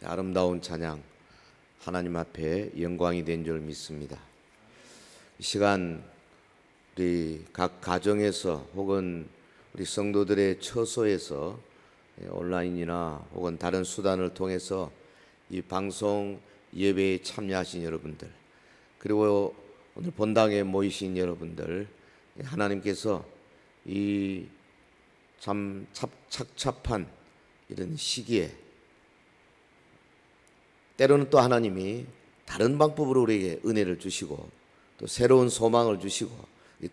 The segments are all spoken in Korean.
아름다운 찬양 하나님 앞에 영광이 된 줄 믿습니다. 이 시간 우리 각 가정에서 혹은 우리 성도들의 처소에서 온라인이나 혹은 다른 수단을 통해서 이 방송 예배에 참여하신 여러분들, 그리고 오늘 본당에 모이신 여러분들, 하나님께서 이 참 착잡한 이런 시기에 때로는 또 하나님이 다른 방법으로 우리에게 은혜를 주시고 또 새로운 소망을 주시고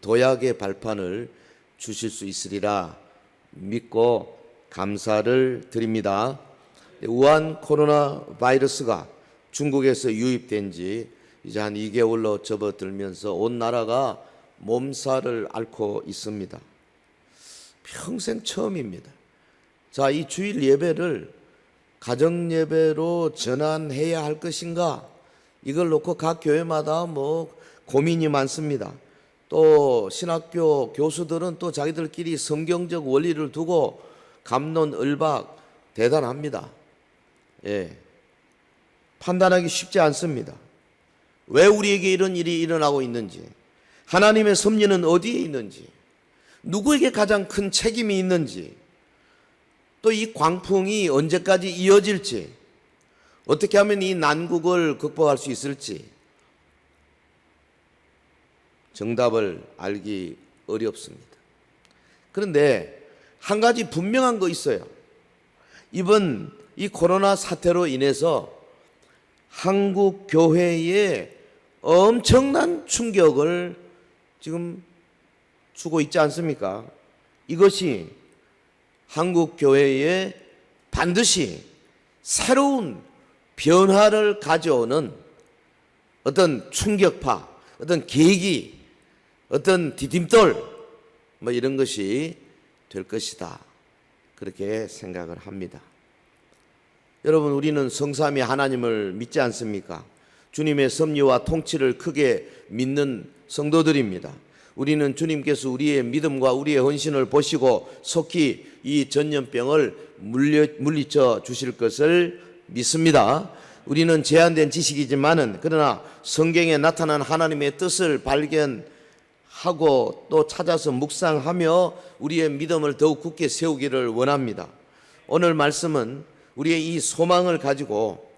도약의 발판을 주실 수 있으리라 믿고 감사를 드립니다. 우한 코로나 바이러스가 중국에서 유입된 지 이제 한 2개월로 접어들면서 온 나라가 몸살을 앓고 있습니다. 평생 처음입니다. 자, 이 주일 예배를 가정 예배로 전환해야 할 것인가? 이걸 놓고 각 교회마다 고민이 많습니다. 또 신학교 교수들은 또 자기들끼리 성경적 원리를 두고 갑론을박 대단합니다. 판단하기 쉽지 않습니다. 왜 우리에게 이런 일이 일어나고 있는지, 하나님의 섭리는 어디에 있는지, 누구에게 가장 큰 책임이 있는지, 또 이 광풍이 언제까지 이어질지, 어떻게 하면 이 난국을 극복할 수 있을지 정답을 알기 어렵습니다. 그런데 한 가지 분명한 거 있어요. 이번 이 코로나 사태로 인해서 한국 교회에 엄청난 충격을 지금 주고 있지 않습니까? 이것이 한국 교회에 반드시 새로운 변화를 가져오는 어떤 충격파, 어떤 계기, 어떤 디딤돌 이런 것이 될 것이다, 그렇게 생각을 합니다. 여러분, 우리는 성삼위 하나님을 믿지 않습니까? 주님의 섭리와 통치를 크게 믿는 성도들입니다. 우리는 주님께서 우리의 믿음과 우리의 헌신을 보시고 속히 이 전염병을 물리쳐 주실 것을 믿습니다. 우리는 제한된 지식이지만은 그러나 성경에 나타난 하나님의 뜻을 발견하고 또 찾아서 묵상하며 우리의 믿음을 더욱 굳게 세우기를 원합니다. 오늘 말씀은 우리의 이 소망을 가지고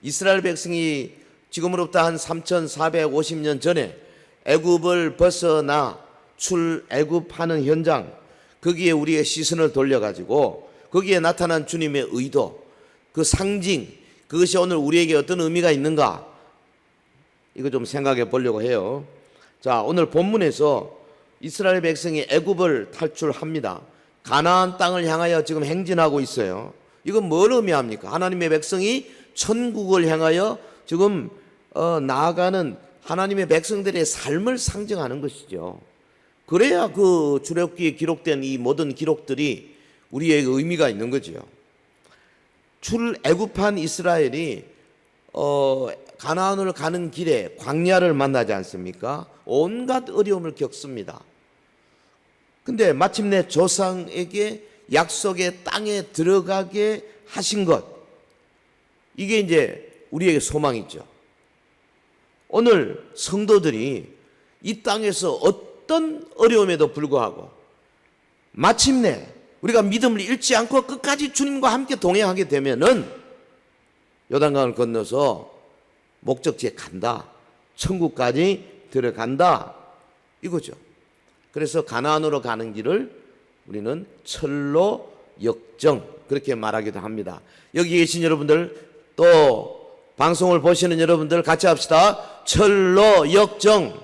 이스라엘 백성이 지금으로부터 한 3450년 전에 애굽을 벗어나 출애굽하는 현장, 거기에 우리의 시선을 돌려가지고 거기에 나타난 주님의 의도, 그 상징, 그것이 오늘 우리에게 어떤 의미가 있는가, 이거 좀 생각해 보려고 해요. 자, 오늘 본문에서 이스라엘 백성이 애굽을 탈출합니다. 가나안 땅을 향하여 지금 행진하고 있어요. 이건 뭘 의미합니까? 하나님의 백성이 천국을 향하여 지금 나아가는 하나님의 백성들의 삶을 상징하는 것이죠. 그래야 그 출애굽기에 기록된 이 모든 기록들이 우리에게 의미가 있는 거죠. 출애굽한 이스라엘이 가나안으로 가는 길에 광야를 만나지 않습니까? 온갖 어려움을 겪습니다. 근데 마침내 조상에게 약속의 땅에 들어가게 하신 것, 이게 이제 우리에게 소망이죠. 오늘 성도들이 이 땅에서 어떤 어려움에도 불구하고 마침내 우리가 믿음을 잃지 않고 끝까지 주님과 함께 동행하게 되면은 요단강을 건너서 목적지에 간다, 천국까지 들어간다, 이거죠. 그래서 가나안으로 가는 길을 우리는 철로 역정, 그렇게 말하기도 합니다. 여기 계신 여러분들, 또 방송을 보시는 여러분들 같이 합시다. 철로 역정.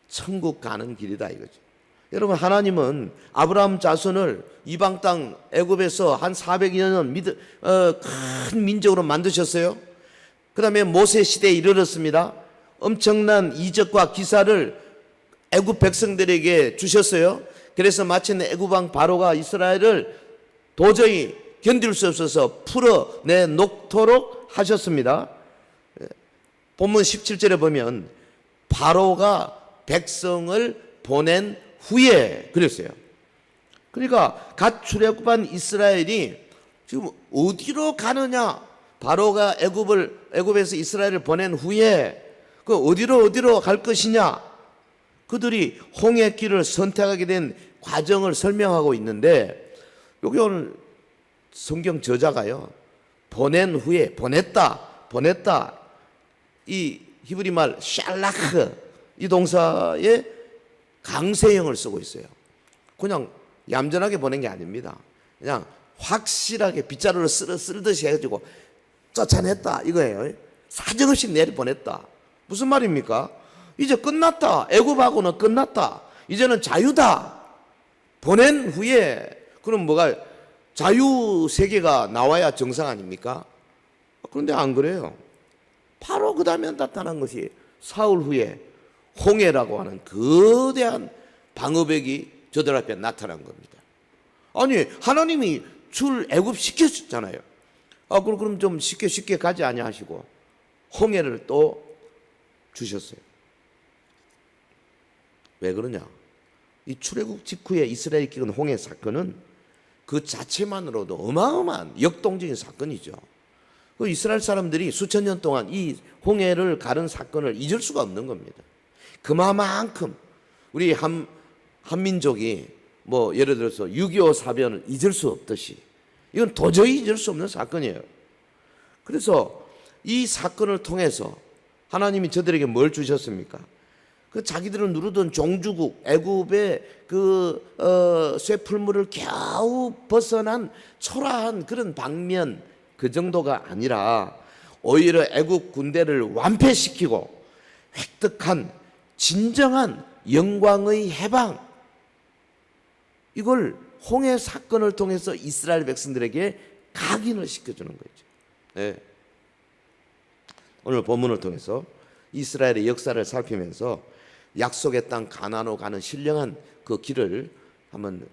천국 가는 길이다, 이거죠. 여러분, 하나님은 아브라함 자손을 이방 땅 애굽에서 한 400여 년 큰 민족으로 만드셨어요. 그 다음에 모세 시대에 이르렀습니다. 엄청난 이적과 기사를 애굽 백성들에게 주셨어요. 그래서 마침내 애굽 왕 바로가 이스라엘을 도저히 견딜 수 없어서 풀어내놓도록 하셨습니다. 본문 17절에 보면 바로가 백성을 보낸 후에 그랬어요. 그러니까 갓 출애굽한 이스라엘이 지금 어디로 가느냐? 바로가 애굽에서 이스라엘을 보낸 후에 그 어디로 갈 것이냐? 그들이 홍해길을 선택하게 된 과정을 설명하고 있는데, 여기 오늘 성경 저자가요, 보낸 후에, 보냈다, 이 히브리 말 샬라흐, 이 동사에 강세형을 쓰고 있어요. 그냥 얌전하게 보낸 게 아닙니다. 그냥 확실하게 빗자루를 쓸듯이 해가지고 쫓아냈다 이거예요. 사정없이 내려보냈다. 무슨 말입니까? 이제 끝났다. 애굽하고는 끝났다. 이제는 자유다. 보낸 후에 그럼 뭐가 자유 세계가 나와야 정상 아닙니까? 그런데 안 그래요. 바로 그 다음에 나타난 것이 사흘 후에 홍해라고 하는 거대한 방어벽이 저들 앞에 나타난 겁니다. 아니, 하나님이 애굽 시켰잖아요. 그럼 좀 쉽게 가지 아니야 하시고 홍해를 또 주셨어요. 왜 그러냐? 이 출애굽 직후에 이스라엘이 겪은 홍해 사건은 그 자체만으로도 어마어마한 역동적인 사건이죠. 그 이스라엘 사람들이 수천 년 동안 이 홍해를 가른 사건을 잊을 수가 없는 겁니다. 그만큼 우리 한민족이 뭐 예를 들어서 6.25 사변을 잊을 수 없듯이 이건 도저히 잊을 수 없는 사건이에요. 그래서 이 사건을 통해서 하나님이 저들에게 뭘 주셨습니까? 그 자기들을 누르던 종주국 애굽의 쇠풀물을 겨우 벗어난 초라한 그런 방면, 그 정도가 아니라 오히려 애굽 군대를 완패시키고 획득한 진정한 영광의 해방, 이걸 홍해 사건을 통해서 이스라엘 백성들에게 각인을 시켜주는 거죠. 네. 오늘 본문을 통해서 이스라엘의 역사를 살피면서 약속의 땅 가나안으로 가는 신령한 그 길을 한번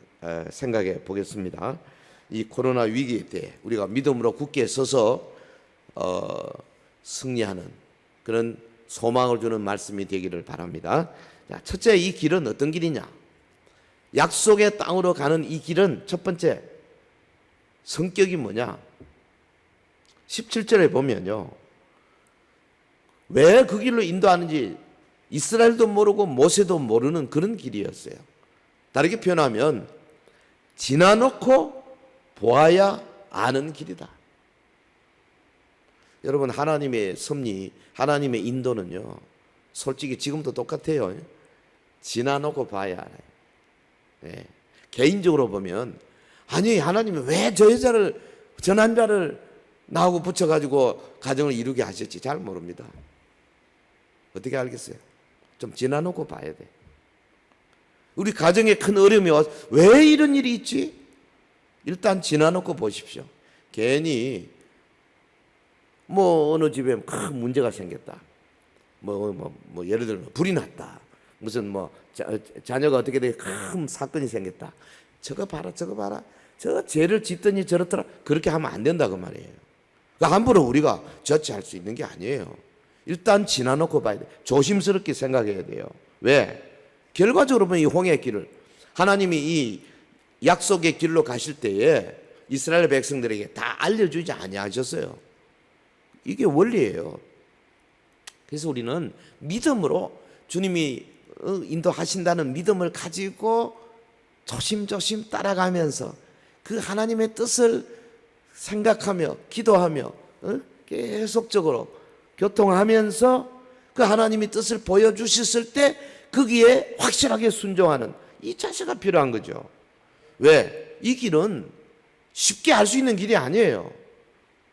생각해 보겠습니다. 이 코로나 위기 때 우리가 믿음으로 굳게 서서 승리하는 그런 소망을 주는 말씀이 되기를 바랍니다. 자, 첫째, 이 길은 어떤 길이냐? 약속의 땅으로 가는 이 길은 첫 번째 성격이 뭐냐? 17절에 보면요, 왜 그 길로 인도하는지 이스라엘도 모르고 모세도 모르는 그런 길이었어요. 다르게 표현하면 지나놓고 보아야 아는 길이다. 여러분, 하나님의 섭리, 하나님의 인도는요, 솔직히 지금도 똑같아요. 지나놓고 봐야 알아요. 네. 개인적으로 보면, 아니, 하나님이 왜 저 여자를, 저 남자를 나하고 붙여가지고 가정을 이루게 하셨지 잘 모릅니다. 어떻게 알겠어요? 좀 지나놓고 봐야 돼. 우리 가정에 큰 어려움이 와서 왜 이런 일이 있지? 일단 지나놓고 보십시오. 괜히 뭐 어느 집에 큰 문제가 생겼다. 뭐 예를 들면 불이 났다. 무슨 뭐 자녀가 어떻게 돼 큰 사건이 생겼다. 저거 봐라. 저 죄를 짓더니 저렇더라. 그렇게 하면 안 된다 그 말이에요. 그러니까 함부로 우리가 저치할 수 있는 게 아니에요. 일단 지나놓고 봐야 돼. 조심스럽게 생각해야 돼요. 왜? 결과적으로 보면 이 홍해의 길을 하나님이 이 약속의 길로 가실 때에 이스라엘 백성들에게 다 알려주지 아니하셨어요. 이게 원리예요. 그래서 우리는 믿음으로 주님이 인도하신다는 믿음을 가지고 조심조심 따라가면서 그 하나님의 뜻을 생각하며 기도하며 계속적으로 교통하면서 그 하나님의 뜻을 보여주셨을 때 거기에 확실하게 순종하는 이 자세가 필요한 거죠. 왜? 이 길은 쉽게 할 수 있는 길이 아니에요.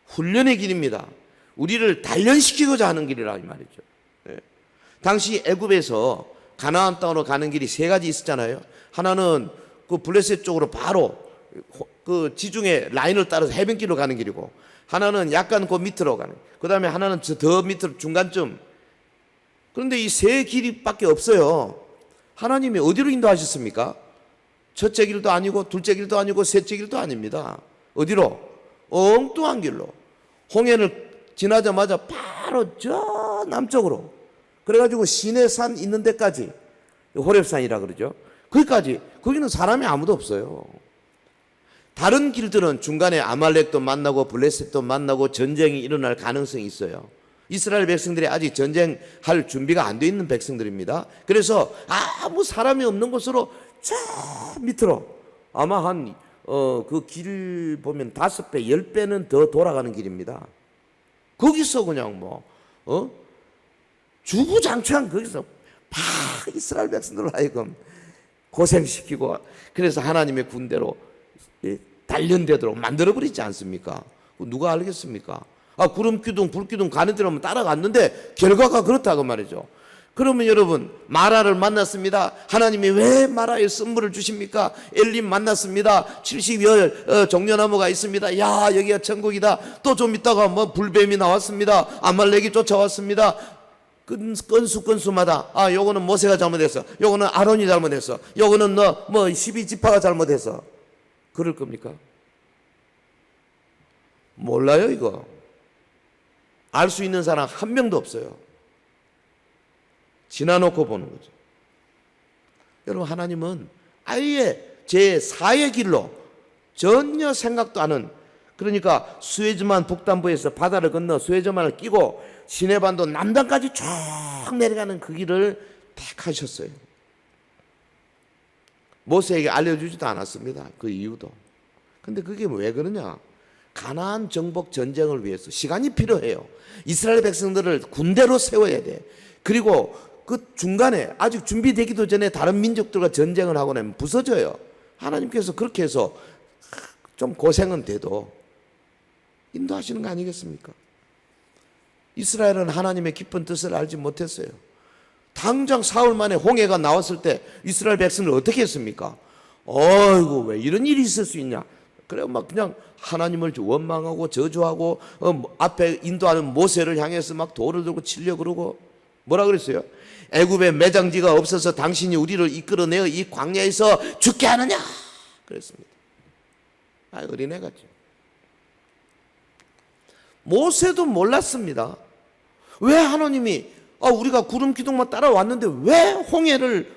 훈련의 길입니다. 우리를 단련시키고자 하는 길이라 이 말이죠. 네. 당시 애굽에서 가나안 땅으로 가는 길이 세 가지 있었잖아요. 하나는 그 블레셋 쪽으로 바로 그 지중해 라인을 따라서 해변길로 가는 길이고, 하나는 약간 그 밑으로 가는, 그 다음에 하나는 더 밑으로 중간쯤. 그런데 이 세 길밖에 없어요. 하나님이 어디로 인도하셨습니까? 첫째 길도 아니고 둘째 길도 아니고 셋째 길도 아닙니다. 어디로? 엉뚱한 길로. 홍해를 지나자마자 바로 저 남쪽으로, 그래가지고 시내산 있는 데까지, 호렙산이라 그러죠. 거기까지. 거기는 사람이 아무도 없어요. 다른 길들은 중간에 아말렉도 만나고 블레셋도 만나고 전쟁이 일어날 가능성이 있어요. 이스라엘 백성들이 아직 전쟁할 준비가 안 돼 있는 백성들입니다. 그래서 아무 사람이 없는 곳으로 저 밑으로 아마 그 길 보면 5배, 10배는 더 돌아가는 길입니다. 거기서 그냥 주구장창 거기서 이스라엘 백성들을 하여금 고생시키고, 그래서 하나님의 군대로 단련되도록 만들어버리지 않습니까? 누가 알겠습니까? 구름 기둥, 불 기둥 가는 대로 따라갔는데 결과가 그렇다고 말이죠. 그러면 여러분, 마라를 만났습니다. 하나님이 왜 마라에 선물을 주십니까? 엘림 만났습니다. 70여 종려나무가 있습니다. 야, 여기가 천국이다. 또 좀 있다가 불뱀이 나왔습니다. 아말렉이 쫓아왔습니다. 건수마다 요거는 모세가 잘못했어, 요거는 아론이 잘못했어, 요거는 12지파가 잘못했어. 그럴 겁니까? 몰라요. 이거 알 수 있는 사람 한 명도 없어요. 지나놓고 보는 거죠. 여러분, 하나님은 아예 제4의 길로 전혀 생각도 않은, 그러니까 수에즈만 북단부에서 바다를 건너 수에즈만을 끼고 시내반도 남단까지 쭉 내려가는 그 길을 택하셨어요. 모세에게 알려주지도 않았습니다. 그 이유도. 근데 그게 왜 그러냐? 가나안 정복 전쟁을 위해서 시간이 필요해요. 이스라엘 백성들을 군대로 세워야 돼. 그리고 그 중간에 아직 준비되기도 전에 다른 민족들과 전쟁을 하고 나면 부서져요. 하나님께서 그렇게 해서 좀 고생은 돼도 인도하시는 거 아니겠습니까? 이스라엘은 하나님의 깊은 뜻을 알지 못했어요. 당장 사흘 만에 홍해가 나왔을 때 이스라엘 백성들 어떻게 했습니까? 어이구, 왜 이런 일이 있을 수 있냐? 그래 그냥 하나님을 원망하고 저주하고 앞에 인도하는 모세를 향해서 돌을 들고 치려 그러고 뭐라 그랬어요? 애굽에 매장지가 없어서 당신이 우리를 이끌어내어 이 광야에서 죽게 하느냐? 그랬습니다. 어린애 같죠. 모세도 몰랐습니다. 왜 하나님이 우리가 구름 기둥만 따라왔는데 왜 홍해를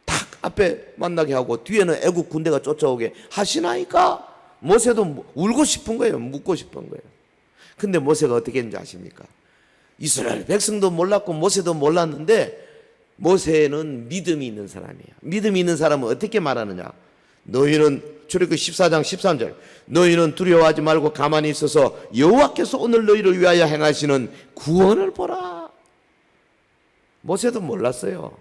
딱 앞에 만나게 하고 뒤에는 애굽 군대가 쫓아오게 하시나이까? 모세도 울고 싶은 거예요. 묻고 싶은 거예요. 근데 모세가 어떻게 했는지 아십니까? 이스라엘 백성도 몰랐고 모세도 몰랐는데, 모세는 믿음이 있는 사람이에요. 믿음이 있는 사람은 어떻게 말하느냐? 너희는 출애굽기 14장 13절, 너희는 두려워하지 말고 가만히 있어서 여호와께서 오늘 너희를 위하여 행하시는 구원을 보라. 모세도 몰랐어요.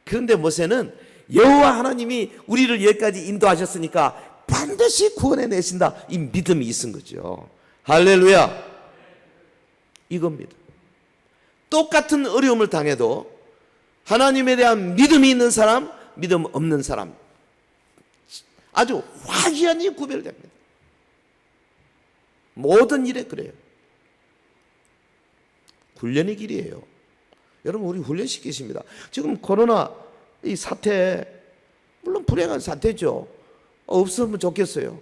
그런데 모세는 여호와 하나님이 우리를 여기까지 인도하셨으니까 반드시 구원해 내신다, 이 믿음이 있은 거죠. 할렐루야. 이겁니다. 똑같은 어려움을 당해도 하나님에 대한 믿음이 있는 사람, 믿음 없는 사람, 아주 확연히 구별됩니다. 모든 일에 그래요. 훈련의 길이에요. 여러분, 우리 훈련시키십니다. 지금 코로나 이 사태, 물론 불행한 사태죠. 없으면 좋겠어요.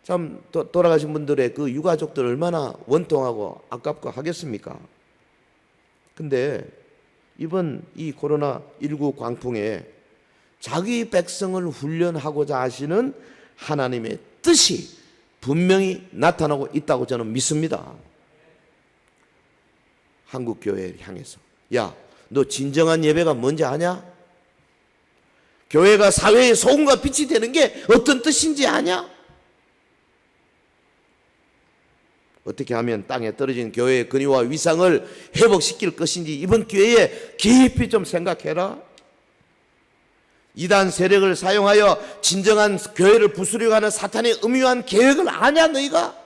참 돌아가신 분들의 그 유가족들 얼마나 원통하고 아깝고 하겠습니까? 근데 이번 이 코로나19 광풍에 자기 백성을 훈련하고자 하시는 하나님의 뜻이 분명히 나타나고 있다고 저는 믿습니다. 한국 교회를 향해서, 야, 너 진정한 예배가 뭔지 아냐? 교회가 사회의 소금과 빛이 되는 게 어떤 뜻인지 아냐? 어떻게 하면 땅에 떨어진 교회의 근위와 위상을 회복시킬 것인지 이번 기회에 깊이 좀 생각해라. 이단 세력을 사용하여 진정한 교회를 부수려고 하는 사탄의 음유한 계획을 아냐 너희가?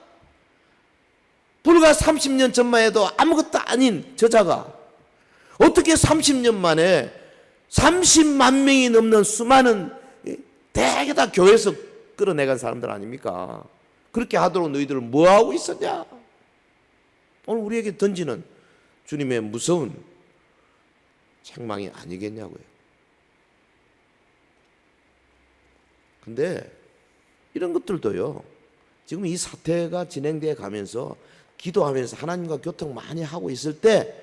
불과 30년 전만 해도 아무것도 아닌 저자가 어떻게 30년 만에 30만 명이 넘는 수많은 대개 다 교회에서 끌어내간 사람들 아닙니까? 그렇게 하도록 너희들은 뭐하고 있었냐? 오늘 우리에게 던지는 주님의 무서운 책망이 아니겠냐고요. 근데 이런 것들도요, 지금 이 사태가 진행되어 가면서 기도하면서 하나님과 교통 많이 하고 있을 때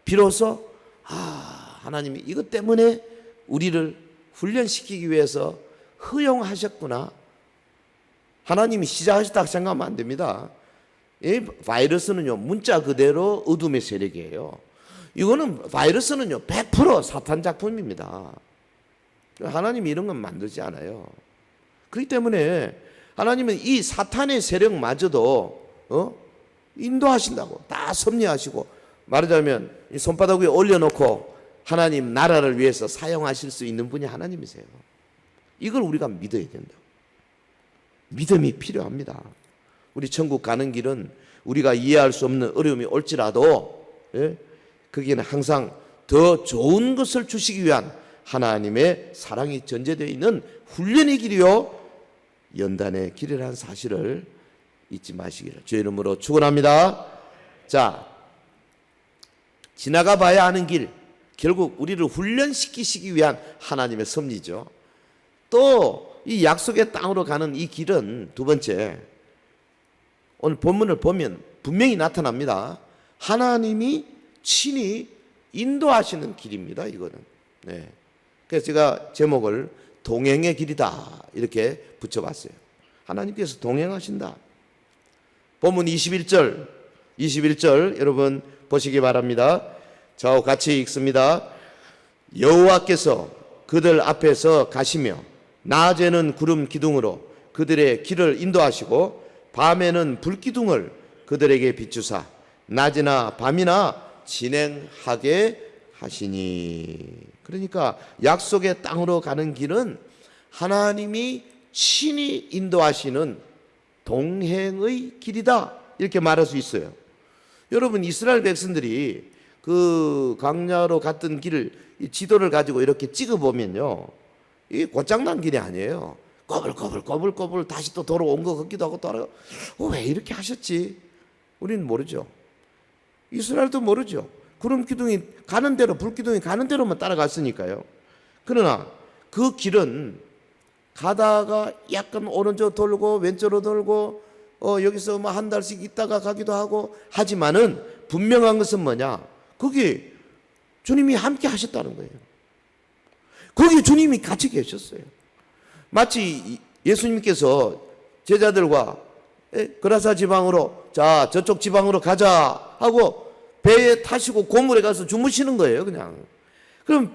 비로소 하나님이 이것 때문에 우리를 훈련시키기 위해서 허용하셨구나. 하나님이 시작하셨다고 생각하면 안 됩니다. 이 바이러스는요, 문자 그대로 어둠의 세력이에요. 이거는 바이러스는요, 100% 사탄 작품입니다. 하나님이 이런 건 만들지 않아요. 그렇기 때문에 하나님은 이 사탄의 세력마저도 인도하신다고, 다 섭리하시고, 말하자면 이 손바닥 위에 올려놓고 하나님 나라를 위해서 사용하실 수 있는 분이 하나님이세요. 이걸 우리가 믿어야 된다고. 믿음이 필요합니다. 우리 천국 가는 길은 우리가 이해할 수 없는 어려움이 올지라도 거기에는 항상 더 좋은 것을 주시기 위한 하나님의 사랑이 전제되어 있는 훈련의 길이요 연단의 길이라는 사실을 잊지 마시기를 주의 이름으로 축원합니다. 자, 지나가 봐야 하는 길, 결국 우리를 훈련시키시기 위한 하나님의 섭리죠. 또 이 약속의 땅으로 가는 이 길은 두 번째, 오늘 본문을 보면 분명히 나타납니다. 하나님이 친히 인도하시는 길입니다. 이거는. 네. 그래서 제가 제목을 동행의 길이다 이렇게 붙여봤어요. 하나님께서 동행하신다. 본문 21절 여러분 보시기 바랍니다. 저와 같이 읽습니다. 여호와께서 그들 앞에서 가시며 낮에는 구름 기둥으로 그들의 길을 인도하시고 밤에는 불기둥을 그들에게 비추사 낮이나 밤이나 진행하게 하시니. 그러니까 약속의 땅으로 가는 길은 하나님이 친히 인도하시는 동행의 길이다 이렇게 말할 수 있어요. 여러분, 이스라엘 백성들이 그 광야로 갔던 길을 지도를 가지고 이렇게 찍어보면요, 이게 곧장난 길이 아니에요. 꼬불꼬불 다시 또 돌아온 것 같기도 하고 또 왜 이렇게 하셨지? 우리는 모르죠. 이스라엘도 모르죠. 구름 기둥이 가는 대로, 불 기둥이 가는 대로만 따라갔으니까요. 그러나 그 길은 가다가 약간 오른쪽 돌고 왼쪽으로 돌고 여기서 뭐 한 달씩 있다가 가기도 하고 하지만은 분명한 것은 뭐냐? 거기 주님이 함께 하셨다는 거예요. 거기 주님이 같이 계셨어요. 마치 예수님께서 제자들과 그라사 지방으로, 자 저쪽 지방으로 가자 하고 배에 타시고 고물에 가서 주무시는 거예요. 그냥. 그럼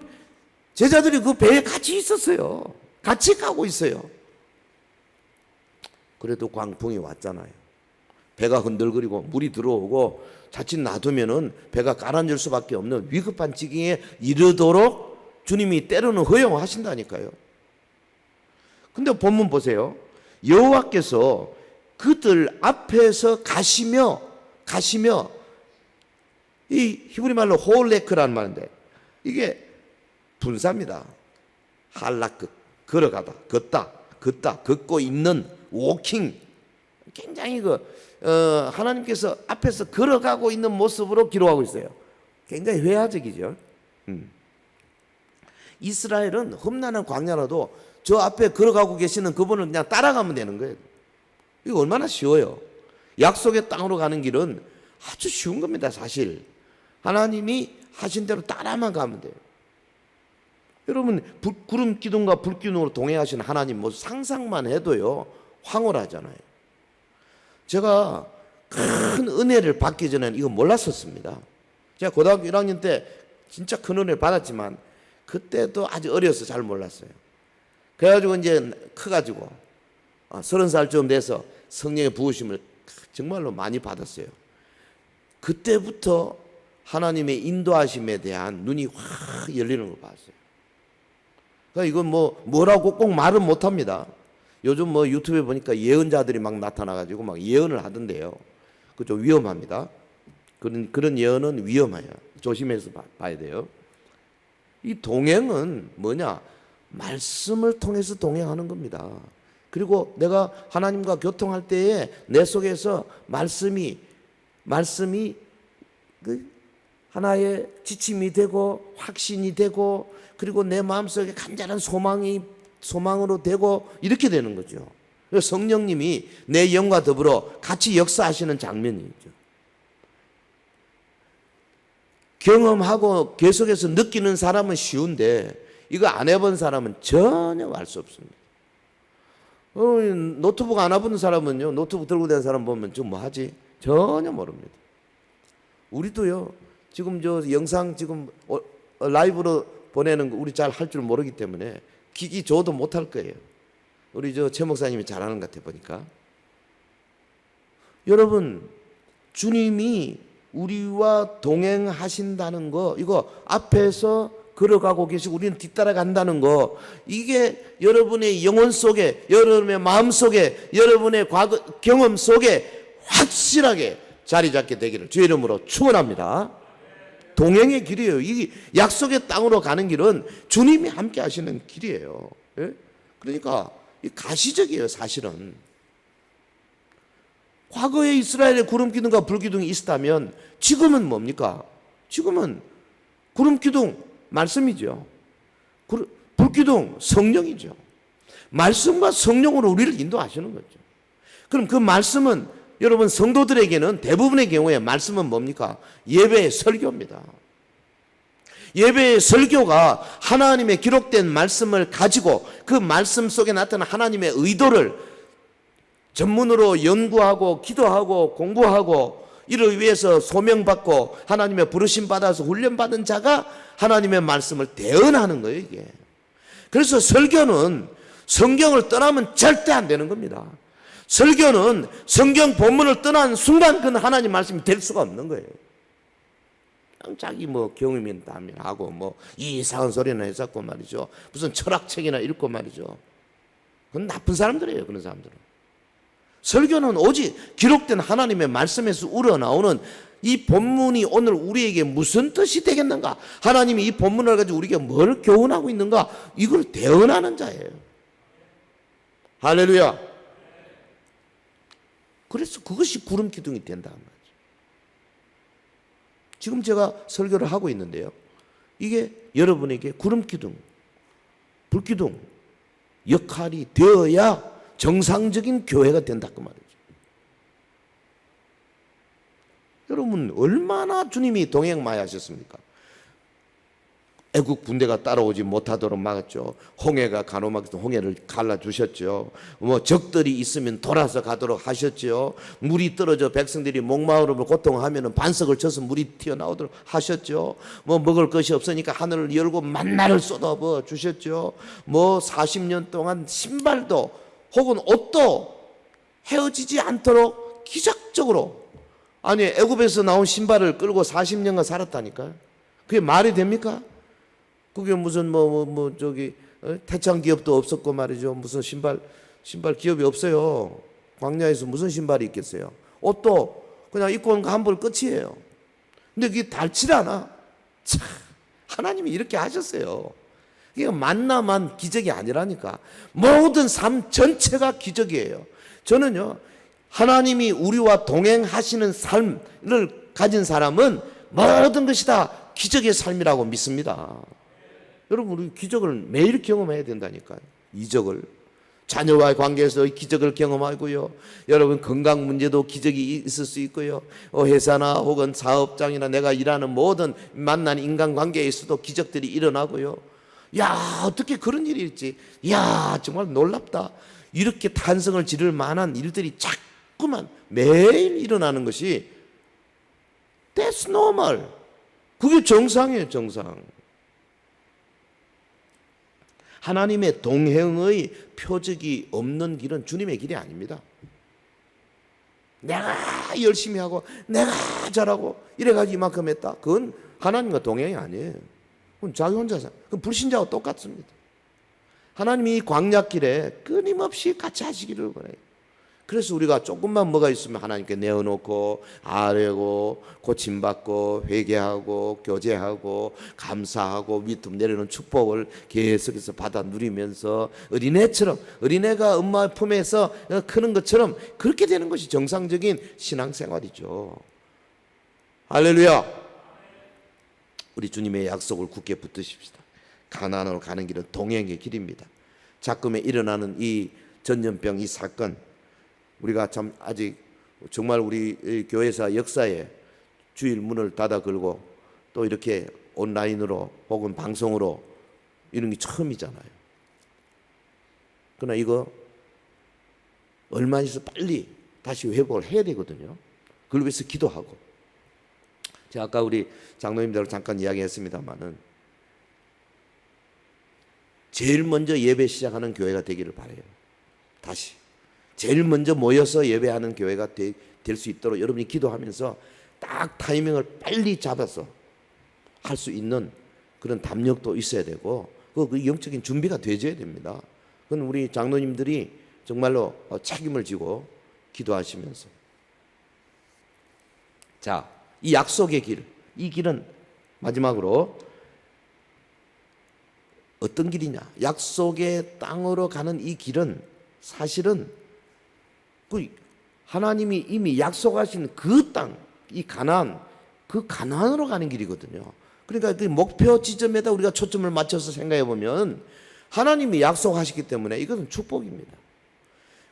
제자들이 그 배에 같이 있었어요. 같이 가고 있어요. 그래도 광풍이 왔잖아요. 배가 흔들거리고 물이 들어오고 자칫 놔두면은 배가 가라앉을 수밖에 없는 위급한 지경에 이르도록 주님이 때로는 허용하신다니까요. 근데 본문 보세요. 여호와께서 그들 앞에서 가시며 이 히브리 말로 홀레크라는 말인데 이게 분사입니다. 할라크, 걸어가다, 걷다, 걷고 있는 워킹. 굉장히 하나님께서 앞에서 걸어가고 있는 모습으로 기록하고 있어요. 굉장히 회화적이죠. 이스라엘은 험난한 광야라도 저 앞에 걸어가고 계시는 그분을 그냥 따라가면 되는 거예요. 이거 얼마나 쉬워요. 약속의 땅으로 가는 길은 아주 쉬운 겁니다. 사실 하나님이 하신 대로 따라만 가면 돼요. 여러분, 구름 기둥과 불 기둥으로 동행하시는 하나님 모습 상상만 해도요 황홀하잖아요. 제가 큰 은혜를 받기 전에는 이거 몰랐었습니다. 제가 고등학교 1학년 때 진짜 큰 은혜를 받았지만 그때도 아주 어려서 잘 몰랐어요. 그래가지고 이제 커가지고 30살쯤 돼서 성령의 부으심을 정말로 많이 받았어요. 그때부터 하나님의 인도하심에 대한 눈이 확 열리는 걸 봤어요. 그러니까 이건 뭐라고 꼭 말은 못합니다. 요즘 유튜브에 보니까 예언자들이 막 나타나가지고 막 예언을 하던데요. 그거 좀 위험합니다. 그런 예언은 위험해요. 조심해서 봐야 돼요. 이 동행은 뭐냐? 말씀을 통해서 동행하는 겁니다. 그리고 내가 하나님과 교통할 때에 내 속에서 말씀이 하나의 지침이 되고 확신이 되고 그리고 내 마음속에 간절한 소망으로 되고 이렇게 되는 거죠. 성령님이 내 영과 더불어 같이 역사하시는 장면이죠. 경험하고 계속해서 느끼는 사람은 쉬운데 이거 안 해본 사람은 전혀 알 수 없습니다. 노트북 안 해본 사람은요, 노트북 들고 다니는 사람 보면 좀 뭐 하지? 전혀 모릅니다. 우리도요, 지금 저 영상 지금 라이브로 보내는 거 우리 잘 할 줄 모르기 때문에 기기 줘도 못 할 거예요. 우리 저 최 목사님이 잘하는 것 같아 보니까. 여러분, 주님이 우리와 동행하신다는 거, 이거 앞에서 걸어가고 계시고 우리는 뒤따라간다는 거, 이게 여러분의 영혼 속에, 여러분의 마음 속에, 여러분의 과거 경험 속에 확실하게 자리 잡게 되기를 주의 이름으로 축원합니다. 동행의 길이에요. 이 약속의 땅으로 가는 길은 주님이 함께 하시는 길이에요. 예? 그러니까 가시적이에요, 사실은. 과거에 이스라엘의 구름기둥과 불기둥이 있었다면 지금은 뭡니까? 지금은 구름기둥 말씀이죠. 불기둥 성령이죠. 말씀과 성령으로 우리를 인도하시는 거죠. 그럼 그 말씀은 여러분 성도들에게는 대부분의 경우에 말씀은 뭡니까? 예배의 설교입니다. 예배의 설교가 하나님의 기록된 말씀을 가지고 그 말씀 속에 나타난 하나님의 의도를 전문으로 연구하고 기도하고 공부하고 이를 위해서 소명받고 하나님의 부르심 받아서 훈련받은 자가 하나님의 말씀을 대언하는 거예요, 이게. 그래서 설교는 성경을 떠나면 절대 안 되는 겁니다. 설교는 성경 본문을 떠난 순간 그는 하나님 말씀이 될 수가 없는 거예요. 그냥 자기 뭐 경험이 나면 하고 뭐 이상한 소리나 했었고 말이죠. 무슨 철학책이나 읽고 말이죠. 그건 나쁜 사람들이에요, 그런 사람들은. 설교는 오직 기록된 하나님의 말씀에서 우러나오는 이 본문이 오늘 우리에게 무슨 뜻이 되겠는가? 하나님이 이 본문을 가지고 우리에게 뭘 교훈하고 있는가? 이걸 대언하는 자예요. 할렐루야. 그래서 그것이 구름기둥이 된다는 거죠. 지금 제가 설교를 하고 있는데요, 이게 여러분에게 구름기둥, 불기둥 역할이 되어야 정상적인 교회가 된다 그 말이죠. 여러분 얼마나 주님이 동행 많이 하셨습니까? 애국 군대가 따라오지 못하도록 막았죠. 홍해가 가로막혀서 홍해를 갈라주셨죠. 뭐 적들이 있으면 돌아서 가도록 하셨죠. 물이 떨어져 백성들이 목마름을 고통하면 반석을 쳐서 물이 튀어나오도록 하셨죠. 뭐 먹을 것이 없으니까 하늘을 열고 만나를 쏟아부어 주셨죠. 뭐 40년 동안 신발도 혹은 옷도 헤어지지 않도록 기적적으로, 아니 애굽에서 나온 신발을 끌고 40년간 살았다니까요. 그게 말이 됩니까? 그게 무슨 저기 태창 기업도 없었고 말이죠. 무슨 신발 기업이 없어요. 광야에서 무슨 신발이 있겠어요? 옷도 그냥 입고 온 거 한 벌 끝이에요. 근데 그게 닳질 않아. 참, 하나님이 이렇게 하셨어요. 이게 만나만 기적이 아니라니까. 모든 삶 전체가 기적이에요. 저는요, 하나님이 우리와 동행하시는 삶을 가진 사람은 모든 것이 다 기적의 삶이라고 믿습니다. 여러분, 우리 기적을 매일 경험해야 된다니까요. 이적을. 자녀와의 관계에서 기적을 경험하고요. 여러분, 건강 문제도 기적이 있을 수 있고요. 회사나 혹은 사업장이나 내가 일하는 모든 만난 인간관계에서도 기적들이 일어나고요. 야, 어떻게 그런 일이 있지? 야, 정말 놀랍다. 이렇게 탄성을 지를 만한 일들이 자꾸만 매일 일어나는 것이 That's normal. 그게 정상이에요, 정상. 하나님의 동행의 표적이 없는 길은 주님의 길이 아닙니다. 내가 열심히 하고 내가 잘하고 이래가지고 이만큼 했다. 그건 하나님과 동행이 아니에요. 그건 자기 혼자 그건 불신자와 똑같습니다. 하나님이 이 광야길에 끊임없이 같이 하시기를 바라요. 그래서 우리가 조금만 뭐가 있으면 하나님께 내어놓고 아뢰고 고침받고 회개하고 교제하고 감사하고 밑으로 내려오는 축복을 계속해서 받아 누리면서 어린애처럼, 어린애가 엄마 품에서 크는 것처럼 그렇게 되는 것이 정상적인 신앙생활이죠. 할렐루야. 우리 주님의 약속을 굳게 붙드십시다. 가나안으로 가는 길은 동행의 길입니다. 작금에 일어나는 이 전염병 이 사건, 우리가 참 아직 정말 우리 교회사 역사에 주일 문을 닫아 걸고 또 이렇게 온라인으로 혹은 방송으로 이런 게 처음이잖아요. 그러나 이거 얼마 있어 빨리 다시 회복을 해야 되거든요. 그걸 위해서 기도하고. 제가 아까 우리 장로님들 잠깐 이야기했습니다만은 제일 먼저 예배 시작하는 교회가 되기를 바라요. 다시 제일 먼저 모여서 예배하는 교회가 될 수 있도록 여러분이 기도하면서 딱 타이밍을 빨리 잡아서 할 수 있는 그런 담력도 있어야 되고 그 영적인 준비가 되어야 됩니다. 그건 우리 장로님들이 정말로 책임을 지고 기도하시면서, 자, 이 약속의 길, 이 길은 마지막으로 어떤 길이냐? 약속의 땅으로 가는 이 길은 사실은 그 하나님이 이미 약속하신 그 땅, 이 가나안, 그 가나안으로 가는 길이거든요. 그러니까 그 목표 지점에다 우리가 초점을 맞춰서 생각해 보면 하나님이 약속하시기 때문에 이것은 축복입니다.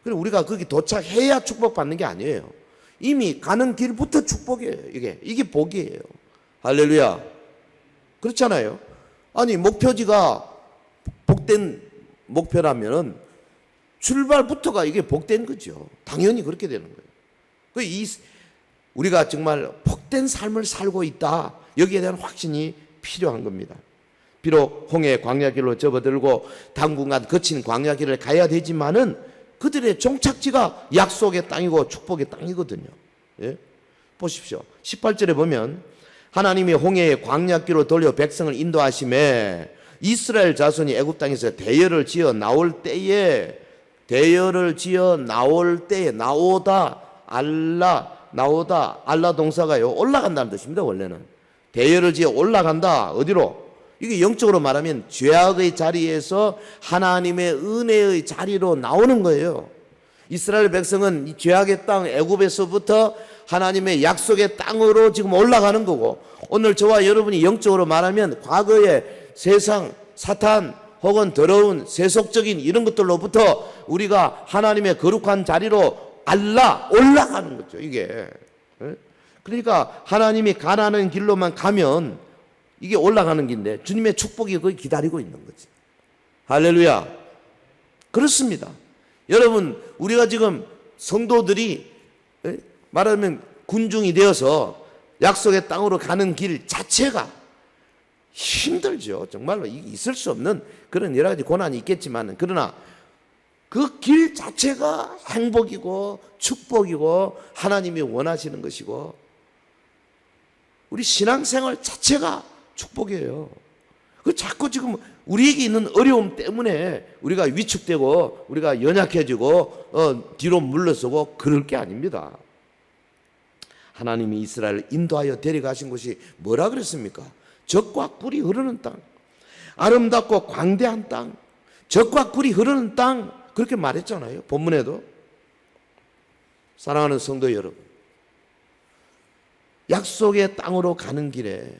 그리고 우리가 거기 도착해야 축복받는 게 아니에요. 이미 가는 길부터 축복이에요. 이게 복이에요. 할렐루야. 그렇잖아요. 아니 목표지가 복된 목표라면 출발부터가 이게 복된 거죠. 당연히 그렇게 되는 거예요. 우리가 정말 복된 삶을 살고 있다. 여기에 대한 확신이 필요한 겁니다. 비록 홍해 광야길로 접어들고 당분간 거친 광야길을 가야 되지만은 그들의 종착지가 약속의 땅이고 축복의 땅이거든요. 예? 보십시오. 18절에 보면 하나님이 홍해의 광야길로 돌려 백성을 인도하심에 이스라엘 자손이 애굽 땅에서 대열을 지어 나올 때에 나오다 알라 동사가요 올라간다는 뜻입니다. 원래는 대열을 지어 올라간다. 어디로? 이게 영적으로 말하면 죄악의 자리에서 하나님의 은혜의 자리로 나오는 거예요. 이스라엘 백성은 이 죄악의 땅 애굽에서부터 하나님의 약속의 땅으로 지금 올라가는 거고, 오늘 저와 여러분이 영적으로 말하면 과거의 세상, 사탄 혹은 더러운 세속적인 이런 것들로부터 우리가 하나님의 거룩한 자리로 올라가는 거죠. 이게. 그러니까 하나님이 가라는 길로만 가면 이게 올라가는 길인데 주님의 축복이 거기 기다리고 있는 거지. 할렐루야. 그렇습니다. 여러분, 우리가 지금 성도들이 말하면 군중이 되어서 약속의 땅으로 가는 길 자체가 힘들죠. 정말로 있을 수 없는 그런 여러 가지 고난이 있겠지만, 그러나 그 길 자체가 행복이고 축복이고 하나님이 원하시는 것이고 우리 신앙생활 자체가 축복이에요. 그 자꾸 지금 우리에게 있는 어려움 때문에 우리가 위축되고 우리가 연약해지고 뒤로 물러서고 그럴 게 아닙니다. 하나님이 이스라엘을 인도하여 데려가신 곳이 뭐라 그랬습니까? 젖과 꿀이 흐르는 땅, 아름답고 광대한 땅, 젖과 꿀이 흐르는 땅, 그렇게 말했잖아요. 본문에도. 사랑하는 성도 여러분, 약속의 땅으로 가는 길에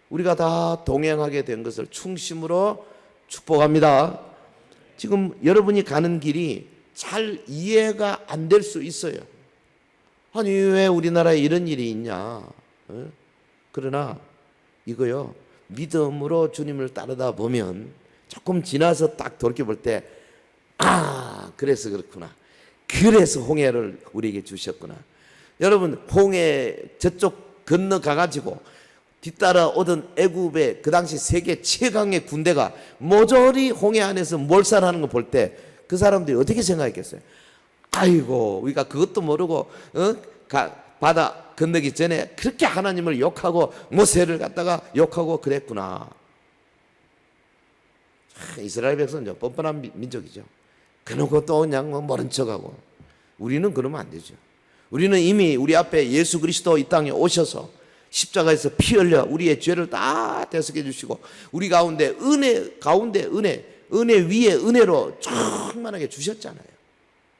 우리가 다 동행하게 된 것을 충심으로 축복합니다. 지금 여러분이 가는 길이 잘 이해가 안 될 수 있어요. 아니 왜 우리나라에 이런 일이 있냐. 그러나 이거요, 믿음으로 주님을 따르다 보면 조금 지나서 딱 돌이켜볼 때 그래서 그렇구나. 그래서 홍해를 우리에게 주셨구나. 여러분, 홍해 저쪽 건너가가지고 뒤따라 오던 애굽의 그 당시 세계 최강의 군대가 모조리 홍해 안에서 몰살하는 거 볼 때 그 사람들이 어떻게 생각했겠어요? 아이고, 우리가 그것도 모르고 바다 건너기 전에 그렇게 하나님을 욕하고 모세를 갖다가 욕하고 그랬구나. 이스라엘 백성은 뻔뻔한 민족이죠. 그러고 또 그냥 모른 척하고. 우리는 그러면 안 되죠. 우리는 이미 우리 앞에 예수 그리스도 이 땅에 오셔서 십자가에서 피 흘려 우리의 죄를 다 대속해 주시고 우리 가운데 은혜 가운데 은혜 위에 은혜로 충만하게 주셨잖아요.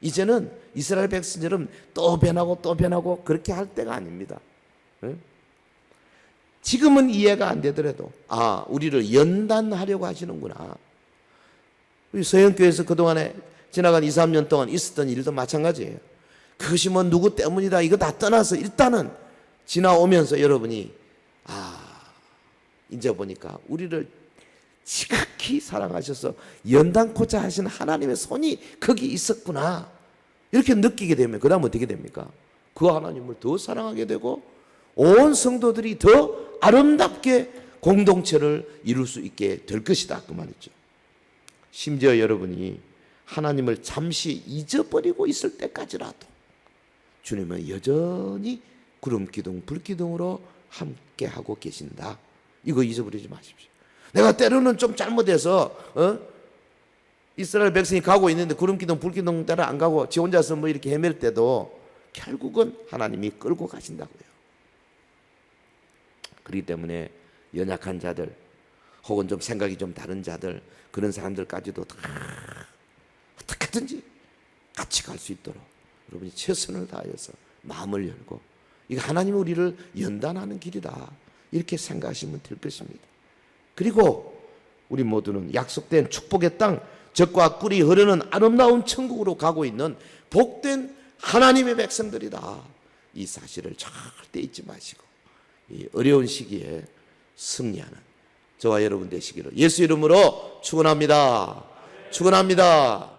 이제는 이스라엘 백성처럼 또 변하고 그렇게 할 때가 아닙니다. 지금은 이해가 안 되더라도 우리를 연단하려고 하시는구나. 우리 서영교회에서 그동안에 지나간 2, 3년 동안 있었던 일도 마찬가지예요. 그것이 뭐 누구 때문이다 이거 다 떠나서 일단은 지나오면서 여러분이 이제 보니까 우리를 지극히 사랑하셔서 연단코자 하신 하나님의 손이 거기 있었구나. 이렇게 느끼게 되면 그 다음 어떻게 됩니까? 그 하나님을 더 사랑하게 되고 온 성도들이 더 아름답게 공동체를 이룰 수 있게 될 것이다 그 말이죠. 심지어 여러분이 하나님을 잠시 잊어버리고 있을 때까지라도 주님은 여전히 구름기둥 불기둥으로 함께하고 계신다. 이거 잊어버리지 마십시오. 내가 때로는 좀 잘못해서 이스라엘 백성이 가고 있는데 구름기둥 불기둥 따라 안 가고 지 혼자서 뭐 이렇게 헤맬 때도 결국은 하나님이 끌고 가신다고요. 그렇기 때문에 연약한 자들 혹은 좀 생각이 좀 다른 자들 그런 사람들까지도 다 어떻게든지 같이 갈 수 있도록 여러분이 최선을 다해서 마음을 열고 이거 하나님이 우리를 연단하는 길이다 이렇게 생각하시면 될 것입니다. 그리고 우리 모두는 약속된 축복의 땅 젖과 꿀이 흐르는 아름다운 천국으로 가고 있는 복된 하나님의 백성들이다. 이 사실을 절대 잊지 마시고 이 어려운 시기에 승리하는 저와 여러분 되시기를 예수 이름으로 축원합니다. 축원합니다.